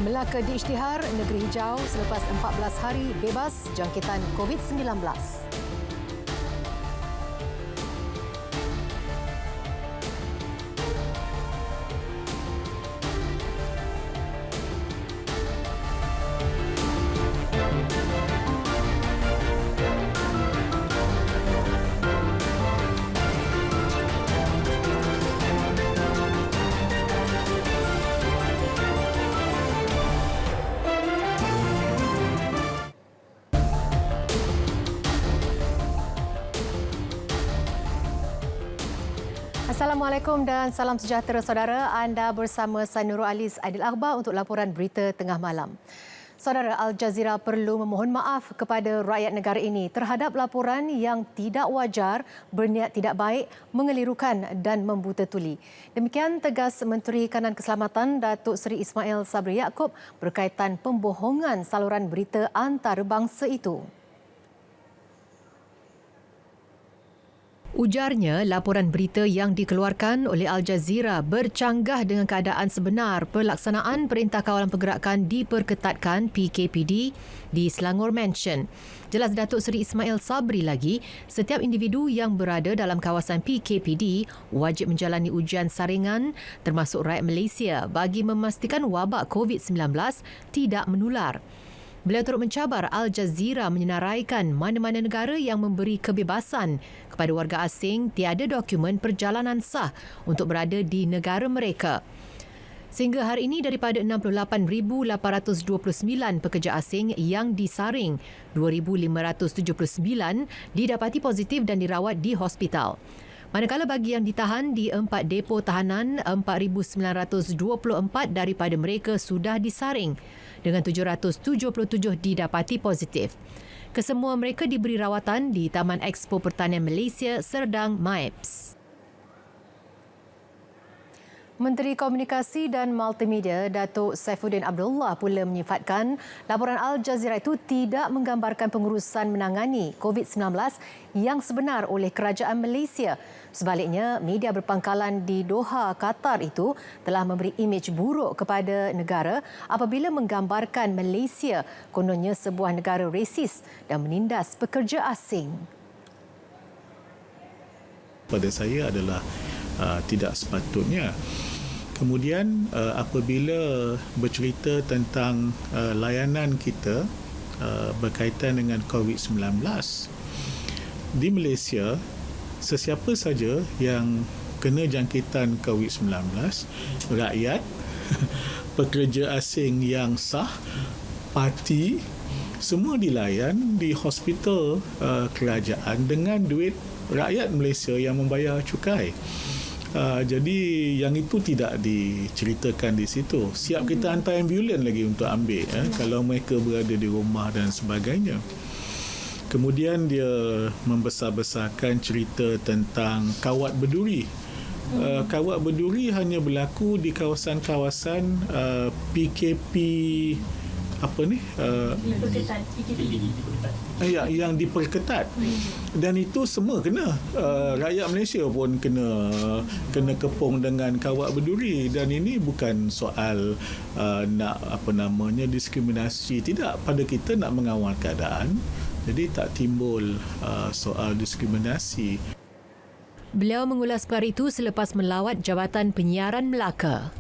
Melaka diisytihar negeri hijau selepas 14 hari bebas jangkitan COVID-19. Assalamualaikum dan salam sejahtera saudara. Anda bersama saya Nurul Aliz Aidil Akhbar untuk laporan berita tengah malam. Saudara, Al Jazeera perlu memohon maaf kepada rakyat negara ini terhadap laporan yang tidak wajar, berniat tidak baik, mengelirukan dan membuta tuli. Demikian tegas Menteri Kanan Keselamatan Datuk Seri Ismail Sabri Yaakob berkaitan pembohongan saluran berita antarabangsa itu. Ujarnya, laporan berita yang dikeluarkan oleh Al Jazeera bercanggah dengan keadaan sebenar pelaksanaan Perintah Kawalan Pergerakan diperketatkan PKPD di Selangor Mansion. Jelas Datuk Seri Ismail Sabri lagi, setiap individu yang berada dalam kawasan PKPD wajib menjalani ujian saringan termasuk rakyat Malaysia bagi memastikan wabak COVID-19 tidak menular. Beliau turut mencabar Al Jazeera menyenaraikan mana-mana negara yang memberi kebebasan kepada warga asing tiada dokumen perjalanan sah untuk berada di negara mereka. Sehingga hari ini daripada 68,829 pekerja asing yang disaring, 2,579 didapati positif dan dirawat di hospital. Manakala bagi yang ditahan di 4 depo tahanan, 4,924 daripada mereka sudah disaring dengan 777 didapati positif. Kesemua mereka diberi rawatan di Taman Expo Pertanian Malaysia Serdang MIPS. Menteri Komunikasi dan Multimedia Datuk Saifuddin Abdullah pula menyifatkan laporan Al Jazeera itu tidak menggambarkan pengurusan menangani COVID-19 yang sebenar oleh kerajaan Malaysia. Sebaliknya, media berpangkalan di Doha, Qatar itu telah memberi imej buruk kepada negara apabila menggambarkan Malaysia kononnya sebuah negara resis dan menindas pekerja asing. Pada saya adalah tidak sepatutnya. Kemudian apabila bercerita tentang layanan kita berkaitan dengan COVID-19 di Malaysia, sesiapa saja yang kena jangkitan COVID-19, rakyat, pekerja asing yang sah, parti, semua dilayan di hospital kerajaan dengan duit rakyat Malaysia yang membayar cukai. Jadi yang itu tidak diceritakan di situ. Siap kita hantar ambulan lagi untuk ambil kalau mereka berada di rumah dan sebagainya. Kemudian dia membesar-besarkan cerita tentang kawat berduri. Kawat berduri hanya berlaku di kawasan-kawasan PKP yang diperketat, dan itu semua kena. Rakyat Malaysia pun kena kepung dengan kawat berduri, dan ini bukan soal diskriminasi, tidak. Pada kita nak mengawal keadaan, jadi tak timbul soal diskriminasi. Beliau mengulas perkara itu selepas melawat Jabatan Penyiaran Melaka.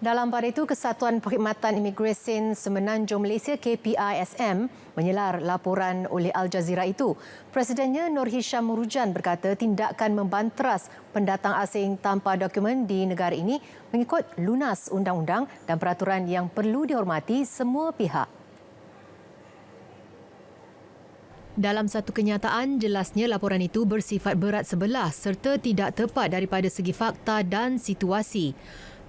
Dalam pada itu, Kesatuan Perkhidmatan Imigresen Semenanjung Malaysia KPISM menyelar laporan oleh Al Jazeera itu. Presidennya Nur Hisham Murujan berkata tindakan membanteras pendatang asing tanpa dokumen di negara ini mengikut lunas undang-undang dan peraturan yang perlu dihormati semua pihak. Dalam satu kenyataan, jelasnya laporan itu bersifat berat sebelah serta tidak tepat daripada segi fakta dan situasi.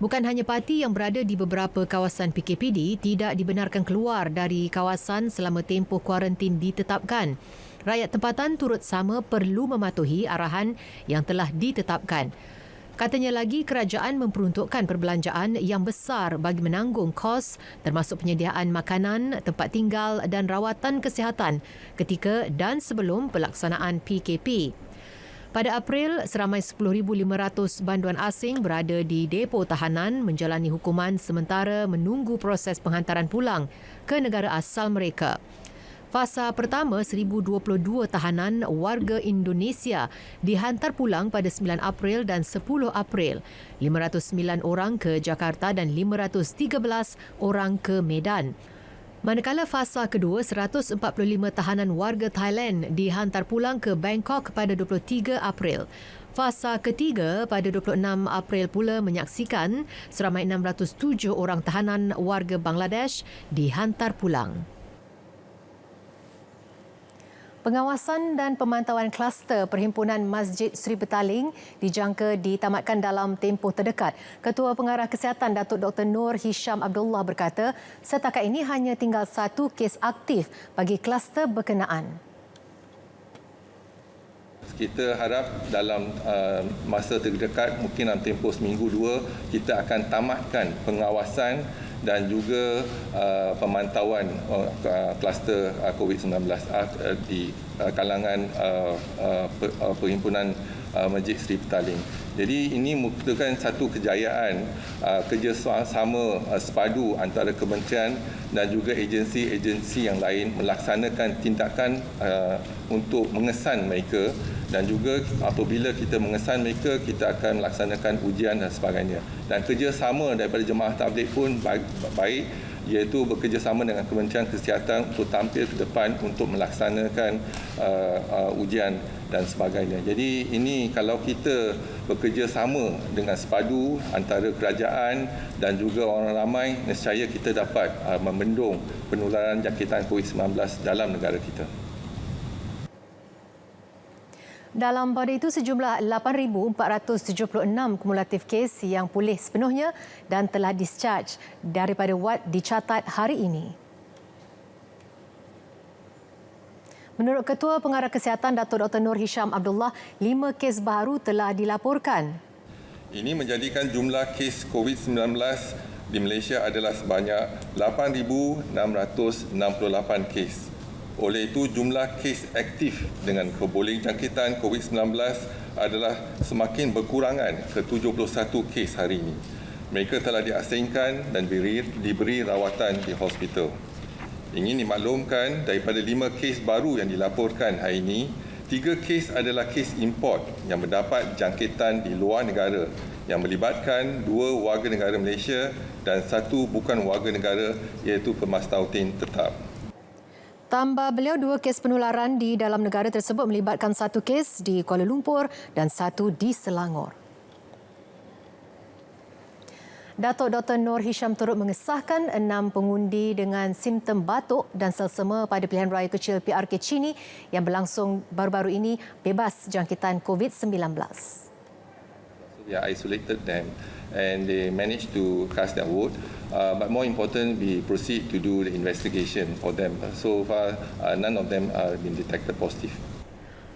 Bukan hanya parti yang berada di beberapa kawasan PKPD tidak dibenarkan keluar dari kawasan selama tempoh kuarantin ditetapkan. Rakyat tempatan turut sama perlu mematuhi arahan yang telah ditetapkan. Katanya lagi, kerajaan memperuntukkan perbelanjaan yang besar bagi menanggung kos termasuk penyediaan makanan, tempat tinggal dan rawatan kesihatan ketika dan sebelum pelaksanaan PKP. Pada April, seramai 10,500 banduan asing berada di depo tahanan menjalani hukuman sementara menunggu proses penghantaran pulang ke negara asal mereka. Fasa pertama, 1,022 tahanan warga Indonesia dihantar pulang pada 9 April dan 10 April. 509 orang ke Jakarta dan 513 orang ke Medan. Manakala fasa kedua, 145 tahanan warga Thailand dihantar pulang ke Bangkok pada 23 April. Fasa ketiga pada 26 April pula menyaksikan seramai 607 orang tahanan warga Bangladesh dihantar pulang. Pengawasan dan pemantauan kluster Perhimpunan Masjid Seri Petaling dijangka ditamatkan dalam tempoh terdekat. Ketua Pengarah Kesihatan Datuk Dr. Nur Hisham Abdullah berkata, setakat ini hanya tinggal 1 kes aktif bagi kluster berkenaan. Kita harap dalam masa terdekat, mungkin dalam tempoh seminggu 2, kita akan tamatkan pengawasan dan juga pemantauan kluster COVID-19 di kalangan Perhimpunan Masjid Seri Petaling. Jadi ini merupakan satu kejayaan kerjasama sepadu antara kementerian dan juga agensi-agensi yang lain melaksanakan tindakan untuk mengesan mereka, dan juga apabila kita mengesan mereka, kita akan melaksanakan ujian dan sebagainya. Dan kerjasama daripada jemaah tabligh pun baik, iaitu bekerjasama dengan Kementerian Kesihatan untuk tampil ke depan untuk melaksanakan ujian dan sebagainya. Jadi ini kalau kita bekerjasama dengan sepadu antara kerajaan dan juga orang ramai, nescaya kita dapat membendung penularan jangkitan COVID-19 dalam negara kita. Dalam pada itu, sejumlah 8,476 kumulatif kes yang pulih sepenuhnya dan telah discharge daripada wad dicatat hari ini. Menurut Ketua Pengarah Kesihatan Datuk Dr. Nur Hisham Abdullah, 5 kes baru telah dilaporkan. Ini menjadikan jumlah kes COVID-19 di Malaysia adalah sebanyak 8,668 kes. Oleh itu, jumlah kes aktif dengan peboleh jangkitan COVID-19 adalah semakin berkurangan ke 71 kes hari ini. Mereka telah diasingkan dan diberi rawatan di hospital. Ingin dimaklumkan, daripada 5 kes baru yang dilaporkan hari ini, 3 kes adalah kes import yang mendapat jangkitan di luar negara yang melibatkan 2 warga negara Malaysia dan 1 bukan warga negara, iaitu pemastautin tetap. Tambah beliau, 2 kes penularan di dalam negara tersebut melibatkan 1 kes di Kuala Lumpur dan 1 di Selangor. Datuk Dr. Nur Hisham turut mengesahkan 6 pengundi dengan simptom batuk dan selsema pada pilihan raya kecil PRK Chini yang berlangsung baru-baru ini bebas jangkitan COVID-19. We isolated them and they managed to cast their vote. But more important, we proceed to do the investigation for them. So far, none of them have been detected positive.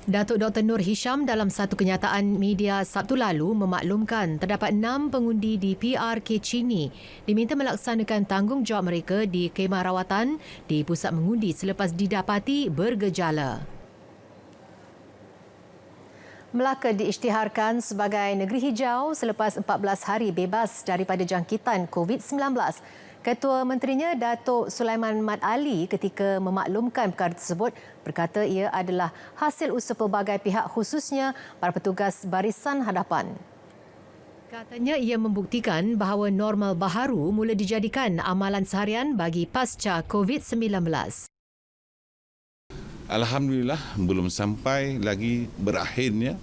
Datuk Dr. Nur Hisham dalam satu kenyataan media Sabtu lalu memaklumkan terdapat 6 pengundi di PRK Chini diminta melaksanakan tanggungjawab mereka di khemah rawatan di pusat mengundi selepas didapati bergejala. Melaka diisytiharkan sebagai negeri hijau selepas 14 hari bebas daripada jangkitan COVID-19. Ketua Menterinya Datuk Sulaiman Mat Ali ketika memaklumkan perkara tersebut berkata ia adalah hasil usaha pelbagai pihak, khususnya para petugas barisan hadapan. Katanya ia membuktikan bahawa normal baharu mula dijadikan amalan seharian bagi pasca COVID-19. Alhamdulillah, belum sampai lagi berakhirnya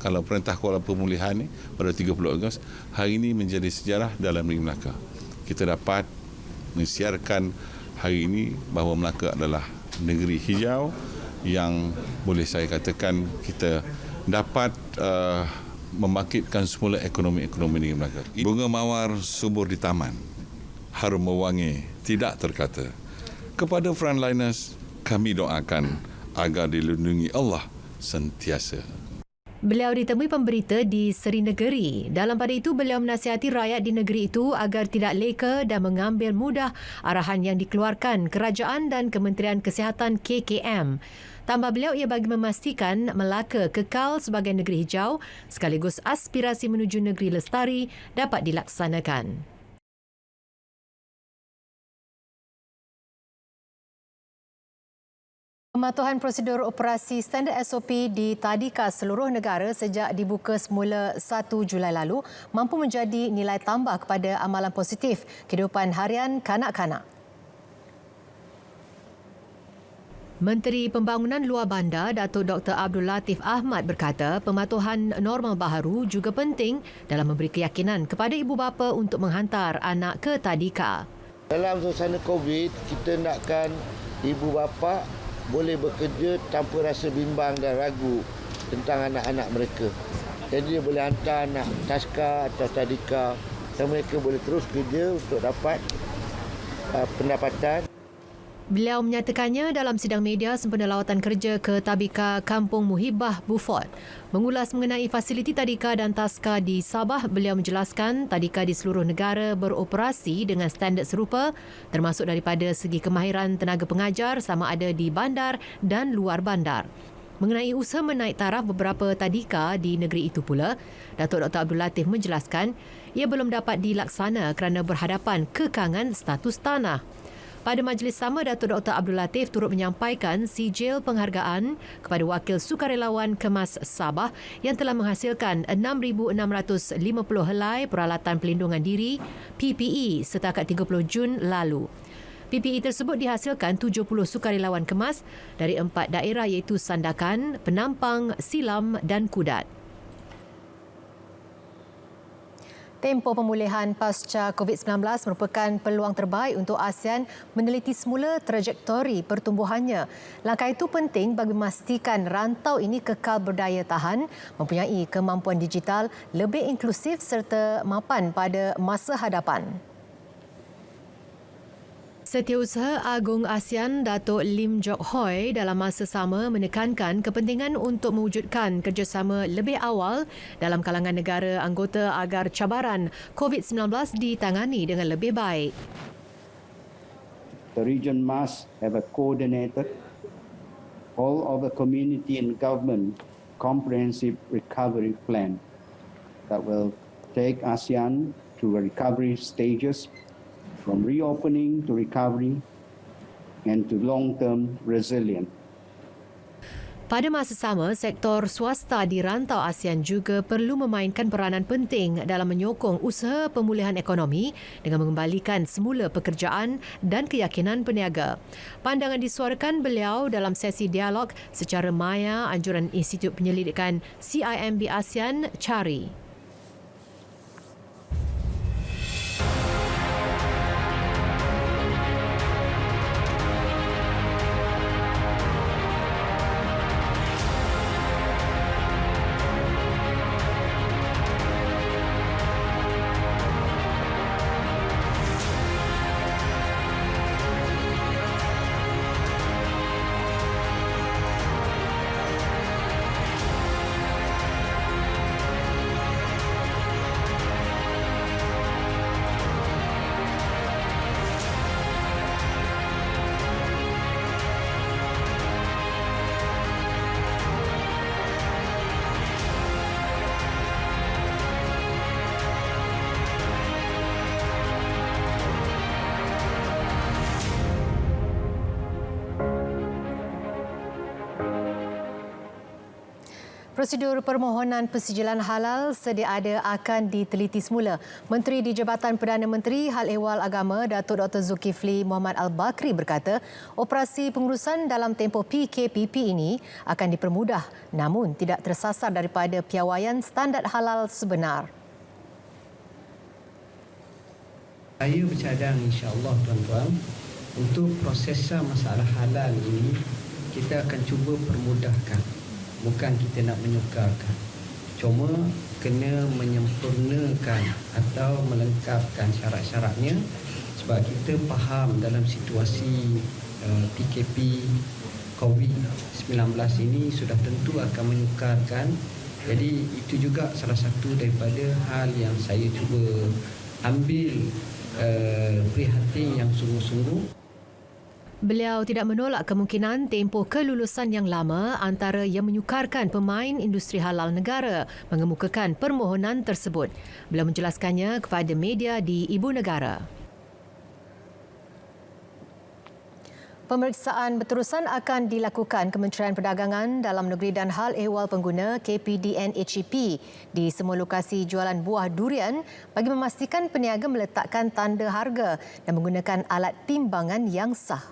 kalau Perintah Kuala Pemulihan ini pada 30 Ogos, hari ini menjadi sejarah dalam negeri Melaka. Kita dapat mensiarkan hari ini bahawa Melaka adalah negeri hijau yang boleh saya katakan kita dapat membangkitkan semula ekonomi negeri Melaka. Bunga mawar subur di taman, harum mewangi tidak terkata. Kepada frontliners, kami doakan agar dilindungi Allah sentiasa. Beliau ditemui pemberita di Seri Negeri. Dalam pada itu, beliau menasihati rakyat di negeri itu agar tidak leka dan mengambil mudah arahan yang dikeluarkan Kerajaan dan Kementerian Kesihatan KKM. Tambah beliau, ia bagi memastikan Melaka kekal sebagai negeri hijau sekaligus aspirasi menuju negeri lestari dapat dilaksanakan. Pematuhan prosedur operasi standard SOP di tadika seluruh negara sejak dibuka semula 1 Julai lalu mampu menjadi nilai tambah kepada amalan positif kehidupan harian kanak-kanak. Menteri Pembangunan Luar Bandar Datuk Dr. Abdul Latif Ahmad berkata pematuhan normal baharu juga penting dalam memberi keyakinan kepada ibu bapa untuk menghantar anak ke tadika. Dalam suasana COVID, kita nakkan ibu bapa boleh bekerja tanpa rasa bimbang dan ragu tentang anak-anak mereka. Jadi dia boleh hantar anak taska atau tadika dan mereka boleh terus kerja untuk dapat pendapatan. Beliau menyatakannya dalam sidang media sempena lawatan kerja ke Tabika Kampung Muhibah Beaufort. Mengulas mengenai fasiliti tadika dan taska di Sabah, beliau menjelaskan tadika di seluruh negara beroperasi dengan standard serupa termasuk daripada segi kemahiran tenaga pengajar sama ada di bandar dan luar bandar. Mengenai usaha menaik taraf beberapa tadika di negeri itu pula, Datuk Dr. Abdul Latif menjelaskan ia belum dapat dilaksana kerana berhadapan kekangan status tanah. Pada majlis sama, Datuk Dr. Abdul Latif turut menyampaikan sijil penghargaan kepada Wakil Sukarelawan Kemas Sabah yang telah menghasilkan 6,650 helai peralatan pelindungan diri PPE setakat 30 Jun lalu. PPE tersebut dihasilkan 70 sukarelawan kemas dari 4 daerah iaitu Sandakan, Penampang, Silam dan Kudat. Tempoh pemulihan pasca COVID-19 merupakan peluang terbaik untuk ASEAN meneliti semula trajektori pertumbuhannya. Langkah itu penting bagi memastikan rantau ini kekal berdaya tahan, mempunyai kemampuan digital lebih inklusif serta mapan pada masa hadapan. Setiausaha Agung ASEAN Datuk Lim Jock Hoi dalam masa sama menekankan kepentingan untuk mewujudkan kerjasama lebih awal dalam kalangan negara anggota agar cabaran COVID-19 ditangani dengan lebih baik. The region must have a coordinated, all over community and government comprehensive recovery plan that will take ASEAN to recovery stages from reopening to recovery and to long-term resilience. Pada masa sama, sektor swasta di rantau ASEAN juga perlu memainkan peranan penting dalam menyokong usaha pemulihan ekonomi dengan mengembalikan semula pekerjaan dan keyakinan peniaga. Pandangan disuarakan beliau dalam sesi dialog secara maya anjuran Institut Penyelidikan CIMB ASEAN, CHARI. Prosedur permohonan persijilan halal sedia ada akan diteliti semula. Menteri di Jabatan Perdana Menteri Hal Ehwal Agama Datuk Dr. Zulkifli Muhammad Al-Bakri berkata, operasi pengurusan dalam tempoh PKPP ini akan dipermudah namun tidak tersasar daripada piawaian standard halal sebenar. Saya bercadang insya-Allah tuan-tuan untuk prosesa masalah halal ini kita akan cuba permudahkan. Bukan kita nak menyukarkan. Cuma kena menyempurnakan atau melengkapkan syarat-syaratnya sebab kita faham dalam situasi PKP COVID-19 ini sudah tentu akan menyukarkan Jadi itu juga salah satu daripada hal yang saya cuba ambil prihatin yang sungguh-sungguh. Beliau tidak menolak kemungkinan tempoh kelulusan yang lama antara yang menyukarkan pemain industri halal negara mengemukakan permohonan tersebut. Beliau menjelaskannya kepada media di Ibu Negara. Pemeriksaan berterusan akan dilakukan Kementerian Perdagangan Dalam Negeri dan Hal Ehwal Pengguna KPDN HEP di semua lokasi jualan buah durian bagi memastikan peniaga meletakkan tanda harga dan menggunakan alat timbangan yang sah.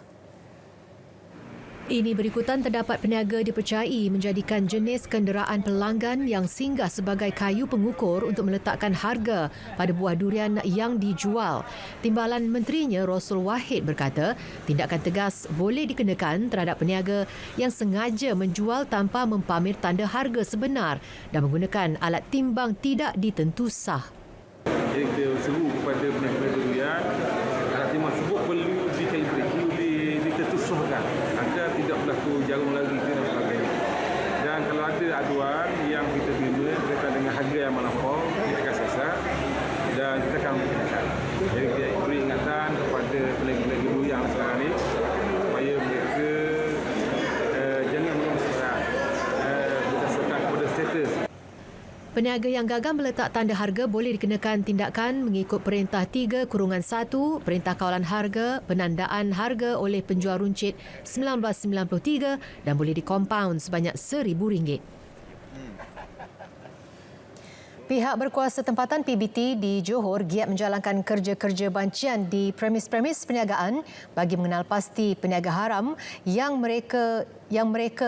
Ini berikutan terdapat peniaga dipercayai menjadikan jenis kenderaan pelanggan yang singgah sebagai kayu pengukur untuk meletakkan harga pada buah durian yang dijual. Timbalan Menterinya Rosul Wahid berkata, tindakan tegas boleh dikenakan terhadap peniaga yang sengaja menjual tanpa mempamer tanda harga sebenar dan menggunakan alat timbang tidak ditentu sah. Jadi kita seru kepada peniaga durian, alat timbang tersebut perlu ditentusuhkan agar tidak berlaku jarum lagi ke dan sebagainya. Dan kalau ada aduan yang kita terima berkaitan dengan harga yang melampau, kita akan siasat dan kita akan mengingatkan. Jadi kita beri ingatan kepada peniaga-peniaga durian sekarang ini supaya mereka jangan mengemaskan berdasarkan kepada status. Peniaga yang gagal meletak tanda harga boleh dikenakan tindakan mengikut Perintah 3/1 Perintah Kawalan Harga Penandaan Harga oleh Penjual Runcit 1993 dan boleh dikompaun sebanyak RM1,000. Pihak berkuasa tempatan PBT di Johor giat menjalankan kerja-kerja bancian di premis-premis perniagaan bagi mengenal pasti peniaga haram yang mereka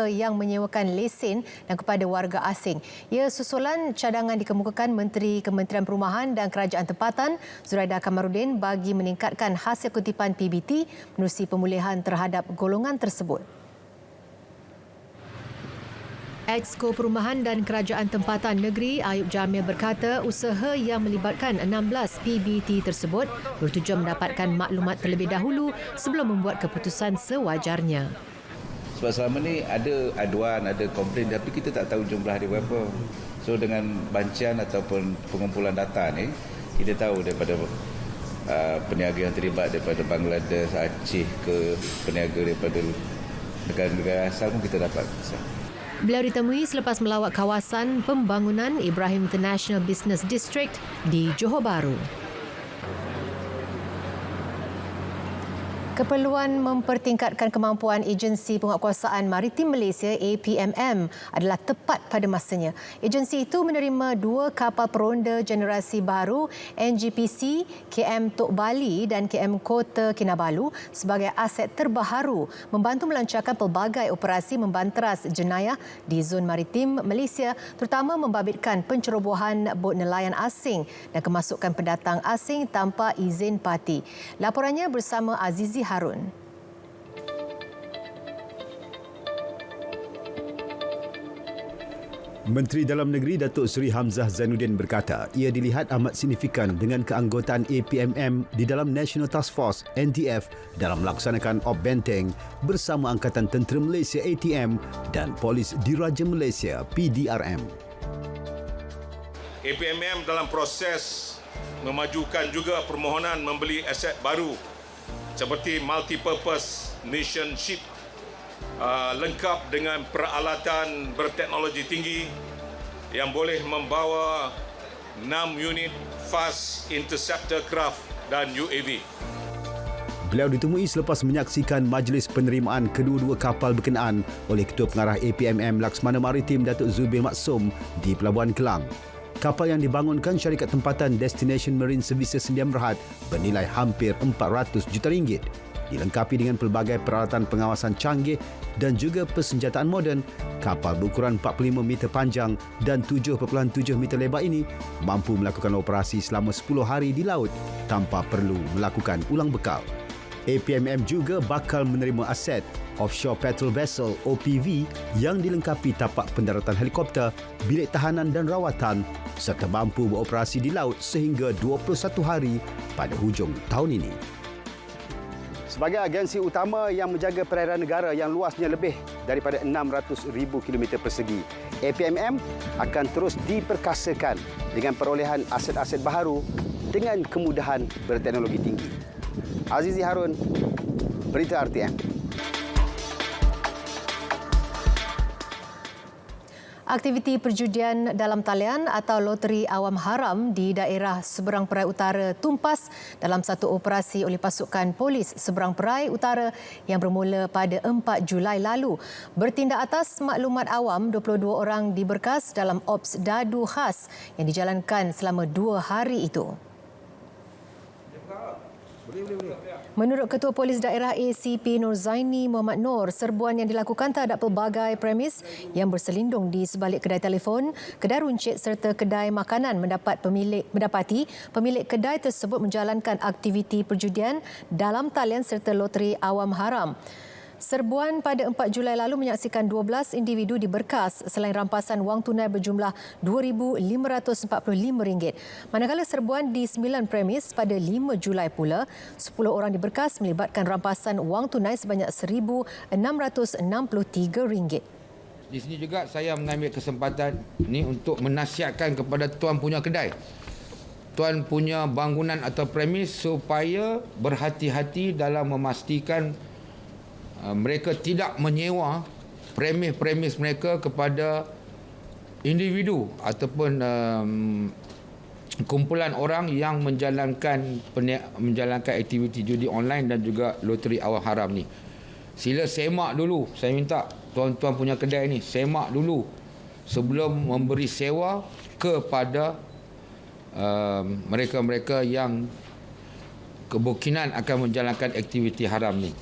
yang menyewakan lesen dan kepada warga asing. Ia susulan cadangan dikemukakan Menteri Kementerian Perumahan dan Kerajaan Tempatan Zuraidah Kamaruddin bagi meningkatkan hasil kutipan PBT menerusi pemulihan terhadap golongan tersebut. Exco Perumahan dan Kerajaan Tempatan Negeri Ayub Jamil berkata usaha yang melibatkan 16 PBT tersebut bertujuan mendapatkan maklumat terlebih dahulu sebelum membuat keputusan sewajarnya. Sebab selama ni ada aduan, ada komplain tapi kita tak tahu jumlah dia berapa. So dengan bancian ataupun pengumpulan data ni, kita tahu daripada peniaga yang terlibat daripada Bangladesh, Aceh ke peniaga daripada negara-negara asal pun kita dapat. Beliau ditemui selepas melawat kawasan pembangunan Ibrahim International Business District di Johor Bahru. Keperluan mempertingkatkan kemampuan Agensi Penguatkuasaan Maritim Malaysia APMM adalah tepat pada masanya. Agensi itu menerima 2 kapal peronda generasi baru NGPC KM Tok Bali dan KM Kota Kinabalu sebagai aset terbaharu membantu melancarkan pelbagai operasi membanteras jenayah di zon maritim Malaysia terutama membabitkan pencerobohan bot nelayan asing dan kemasukan pendatang asing tanpa izin parti. Laporannya bersama Azizi Harun. Menteri Dalam Negeri Datuk Seri Hamzah Zainuddin berkata ia dilihat amat signifikan dengan keanggotaan APMM di dalam National Task Force NTF dalam melaksanakan Op Benteng bersama Angkatan Tentera Malaysia ATM dan Polis Diraja Malaysia PDRM. APMM dalam proses memajukan juga permohonan membeli aset baru seperti multi-purpose mission ship lengkap dengan peralatan berteknologi tinggi yang boleh membawa 6 unit fast interceptor craft dan UAV. Beliau ditemui selepas menyaksikan majlis penerimaan kedua-dua kapal berkenaan oleh Ketua Pengarah APMM Laksmana Maritim Datuk Zubir Maksum di Pelabuhan Kelang. Kapal yang dibangunkan syarikat tempatan Destination Marine Services Sdn Bhd bernilai hampir RM400 juta, dilengkapi dengan pelbagai peralatan pengawasan canggih dan juga persenjataan moden. Kapal berukuran 45 meter panjang dan 7.7 meter lebar ini mampu melakukan operasi selama 10 hari di laut tanpa perlu melakukan ulang bekal. APMM juga bakal menerima aset Offshore Patrol Vessel OPV yang dilengkapi tapak pendaratan helikopter, bilik tahanan dan rawatan serta mampu beroperasi di laut sehingga 21 hari pada hujung tahun ini. Sebagai agensi utama yang menjaga perairan negara yang luasnya lebih daripada 600,000 km persegi. APMM akan terus diperkasakan dengan perolehan aset-aset baharu dengan kemudahan berteknologi tinggi. Azizi Harun, Berita RTM. Aktiviti perjudian dalam talian atau loteri awam haram di daerah Seberang Perai Utara tumpas dalam satu operasi oleh pasukan polis Seberang Perai Utara yang bermula pada 4 Julai lalu. Bertindak atas maklumat awam, 22 orang diberkas dalam ops dadu khas yang dijalankan selama 2 hari itu. Menurut Ketua Polis Daerah ACP Nur Zaini Muhammad Nur, serbuan yang dilakukan terhadap pelbagai premis yang berselindung di sebalik kedai telefon, kedai runcit serta kedai makanan mendapati pemilik kedai tersebut menjalankan aktiviti perjudian dalam talian serta loteri awam haram. Serbuan pada 4 Julai lalu menyaksikan 12 individu diberkas selain rampasan wang tunai berjumlah RM2,545. Manakala serbuan di 9 premis pada 5 Julai pula, 10 orang diberkas melibatkan rampasan wang tunai sebanyak RM1,663. Di sini juga saya mengambil kesempatan ini untuk menasihatkan kepada tuan punya kedai, tuan punya bangunan atau premis supaya berhati-hati dalam memastikan mereka tidak menyewa premis-premis mereka kepada individu ataupun kumpulan orang yang menjalankan aktiviti judi online dan juga loteri awam haram ni. Sila semak dulu. Saya minta tuan-tuan punya kedai ni semak dulu sebelum memberi sewa kepada mereka-mereka yang kemungkinan akan menjalankan aktiviti haram ni.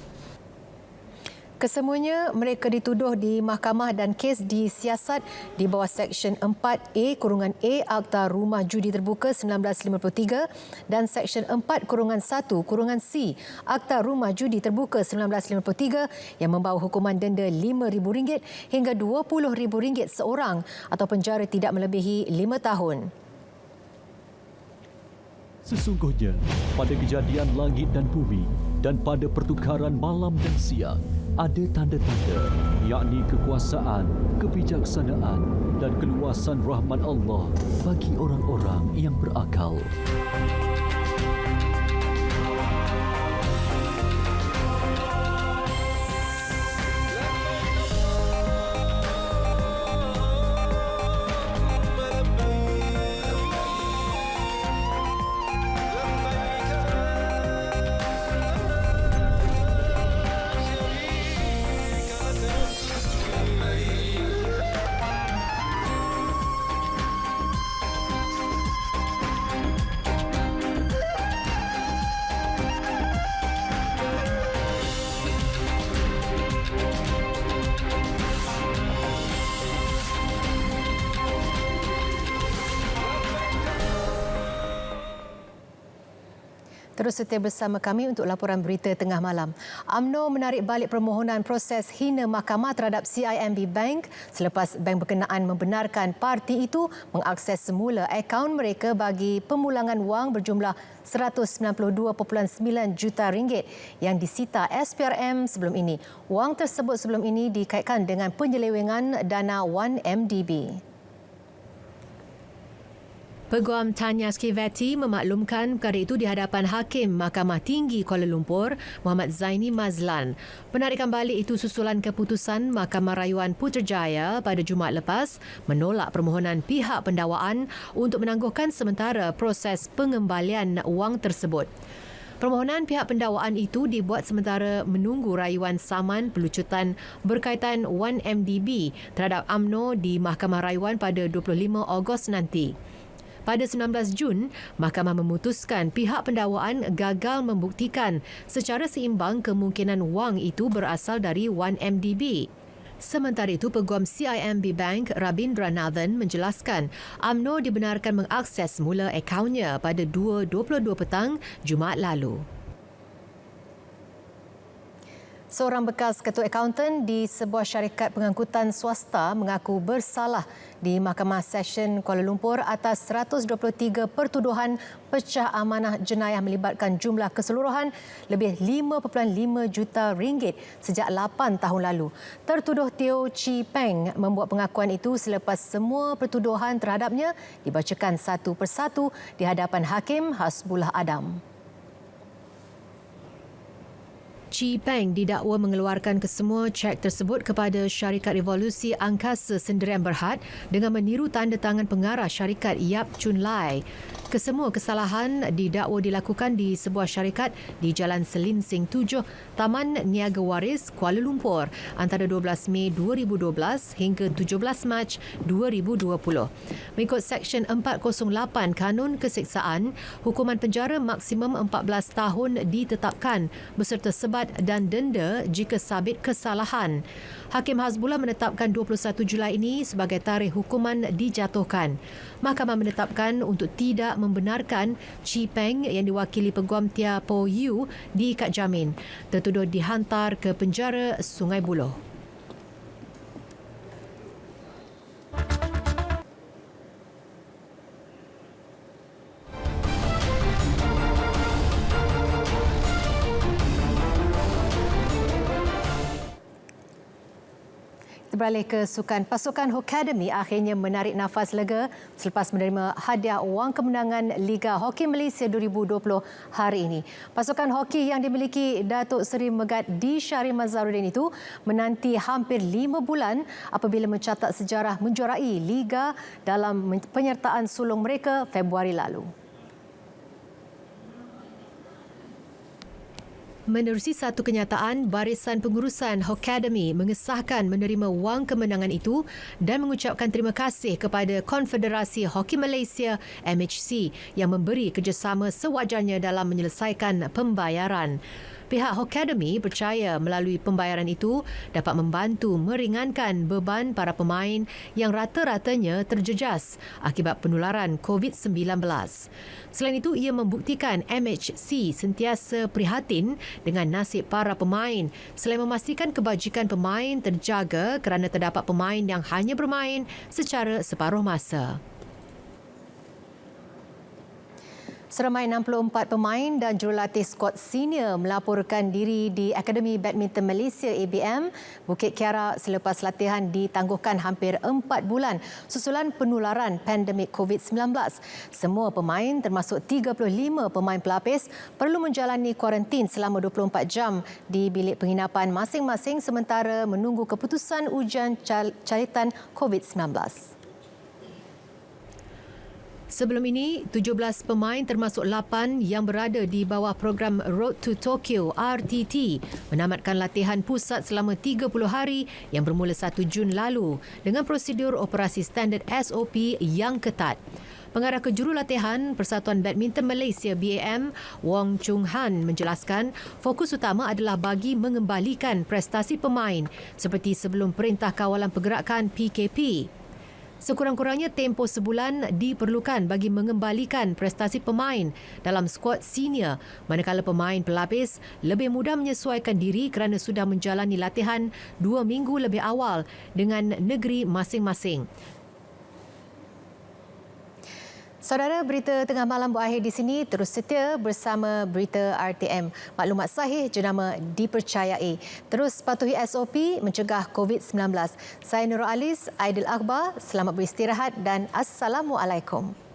Kesemuanya mereka dituduh di mahkamah dan kes disiasat di bawah Seksyen 4A-A Akta Rumah Judi Terbuka 1953 dan Seksyen 4-1-C Akta Rumah Judi Terbuka 1953 yang membawa hukuman denda RM5,000 hingga RM20,000 seorang atau penjara tidak melebihi 5 tahun. Sesungguhnya, pada kejadian langit dan bumi dan pada pertukaran malam dan siang, ada tanda-tanda, yakni kekuasaan, kebijaksanaan dan keluasan rahmat Allah bagi orang-orang yang berakal. Terus setia bersama kami untuk laporan berita tengah malam. UMNO menarik balik permohonan proses hina mahkamah terhadap CIMB Bank selepas bank berkenaan membenarkan parti itu mengakses semula akaun mereka bagi pemulangan wang berjumlah RM192.9 juta yang disita SPRM sebelum ini. Wang tersebut sebelum ini dikaitkan dengan penyelewengan dana 1MDB. Peguam Tanya Skiveti memaklumkan perkara itu di hadapan Hakim Mahkamah Tinggi Kuala Lumpur, Muhammad Zaini Mazlan. Penarikan balik itu susulan keputusan Mahkamah Rayuan Putrajaya pada Jumaat lepas menolak permohonan pihak pendakwaan untuk menangguhkan sementara proses pengembalian wang tersebut. Permohonan pihak pendakwaan itu dibuat sementara menunggu rayuan saman pelucutan berkaitan 1MDB terhadap UMNO di Mahkamah Rayuan pada 25 Ogos nanti. Pada 19 Jun, mahkamah memutuskan pihak pendakwaan gagal membuktikan secara seimbang kemungkinan wang itu berasal dari 1MDB. Sementara itu, Peguam CIMB Bank Rabindra Nathan menjelaskan UMNO dibenarkan mengakses semula akaunnya pada 2:22 petang Jumaat lalu. Seorang bekas ketua akaunten di sebuah syarikat pengangkutan swasta mengaku bersalah di Mahkamah Session Kuala Lumpur atas 123 pertuduhan pecah amanah jenayah melibatkan jumlah keseluruhan lebih 5.5 juta ringgit sejak 8 tahun lalu. Tertuduh Teo Chi Peng membuat pengakuan itu selepas semua pertuduhan terhadapnya dibacakan satu persatu di hadapan Hakim Hasbullah Adam. Chi Peng didakwa mengeluarkan kesemua cek tersebut kepada syarikat Revolusi Angkasa Sendirian Berhad dengan meniru tanda tangan pengarah syarikat Yap Chun Lai. Kesemua kesalahan didakwa dilakukan di sebuah syarikat di Jalan Selinsing 7, Taman Niaga Waris, Kuala Lumpur antara 12 Mei 2012 hingga 17 Mac 2020. Mengikut Seksyen 408 Kanun Keseksaan, hukuman penjara maksimum 14 tahun ditetapkan beserta sebat dan denda jika sabit kesalahan. Hakim Hasbullah menetapkan 21 Julai ini sebagai tarikh hukuman dijatuhkan. Mahkamah menetapkan untuk tidak membenarkan Chi Peng yang diwakili Peguam Tia Po Yu diikat jamin. Tertuduh dihantar ke penjara Sungai Buloh. Beralih ke sukan, pasukan Hockademy akhirnya menarik nafas lega selepas menerima hadiah wang kemenangan Liga Hoki Malaysia 2020 hari ini. Pasukan hoki yang dimiliki Datuk Seri Megat D. Syarif Mazharuddin itu menanti hampir 5 bulan apabila mencatat sejarah menjuarai Liga dalam penyertaan sulung mereka Februari lalu. Menerusi satu kenyataan, Barisan Pengurusan Hockademy mengesahkan menerima wang kemenangan itu dan mengucapkan terima kasih kepada Konfederasi Hoki Malaysia MHC yang memberi kerjasama sewajarnya dalam menyelesaikan pembayaran. Pihak Hockademy percaya melalui pembayaran itu dapat membantu meringankan beban para pemain yang rata-ratanya terjejas akibat penularan COVID-19. Selain itu, ia membuktikan MHC sentiasa prihatin dengan nasib para pemain selain memastikan kebajikan pemain terjaga kerana terdapat pemain yang hanya bermain secara separuh masa. Seramai 64 pemain dan jurulatih skuad senior melaporkan diri di Akademi Badminton Malaysia ABM Bukit Kiara selepas latihan ditangguhkan hampir 4 bulan susulan penularan pandemik COVID-19. Semua pemain termasuk 35 pemain pelapis perlu menjalani kuarantin selama 24 jam di bilik penginapan masing-masing sementara menunggu keputusan ujian calitan COVID-19. Sebelum ini, 17 pemain termasuk 8 yang berada di bawah program Road to Tokyo RTT menamatkan latihan pusat selama 30 hari yang bermula 1 Jun lalu dengan prosedur operasi standard SOP yang ketat. Pengarah kejurulatihan Persatuan Badminton Malaysia BAM, Wong Chung Han menjelaskan fokus utama adalah bagi mengembalikan prestasi pemain seperti sebelum Perintah Kawalan Pergerakan PKP. Sekurang-kurangnya tempoh sebulan diperlukan bagi mengembalikan prestasi pemain dalam skuad senior manakala pemain pelapis lebih mudah menyesuaikan diri kerana sudah menjalani latihan 2 minggu lebih awal dengan negeri masing-masing. Saudara, berita tengah malam berakhir di sini. Terus setia bersama berita RTM. Maklumat sahih jenama dipercayai. Terus patuhi SOP mencegah COVID-19. Saya Nurul Alis, Aidil Akhbar. Selamat beristirahat dan Assalamualaikum.